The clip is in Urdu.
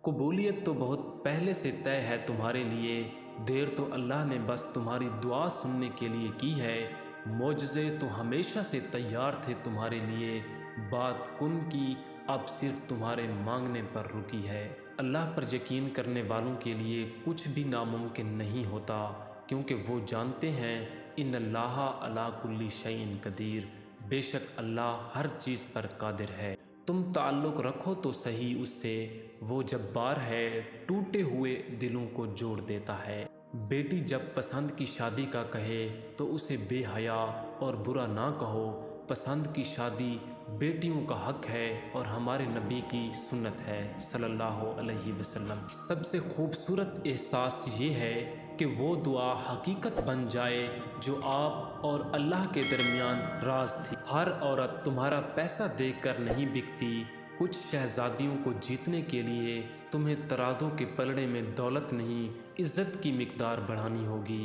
قبولیت تو بہت پہلے سے طے ہے تمہارے لیے، دیر تو اللہ نے بس تمہاری دعا سننے کے لیے کی ہے۔ معجزے تو ہمیشہ سے تیار تھے تمہارے لیے، بات کن کی اب صرف تمہارے مانگنے پر رکی ہے۔ اللہ پر یقین کرنے والوں کے لیے کچھ بھی ناممکن نہیں ہوتا، کیونکہ وہ جانتے ہیں ان اللہ علی کل شیء قدیر، بے شک اللہ ہر چیز پر قادر ہے۔ تم تعلق رکھو تو صحیح اس سے، وہ جبار ہے، ٹوٹے ہوئے دلوں کو جوڑ دیتا ہے۔ بیٹی جب پسند کی شادی کا کہے تو اسے بے حیا اور برا نہ کہو، پسند کی شادی بیٹیوں کا حق ہے اور ہمارے نبی کی سنت ہے صلی اللہ علیہ وسلم۔ سب سے خوبصورت احساس یہ ہے کہ وہ دعا حقیقت بن جائے جو آپ اور اللہ کے درمیان راز تھی۔ ہر عورت تمہارا پیسہ دیکھ کر نہیں بکتی، کچھ شہزادیوں کو جیتنے کے لیے تمہیں ترازو کے پلڑے میں دولت نہیں، عزت کی مقدار بڑھانی ہوگی۔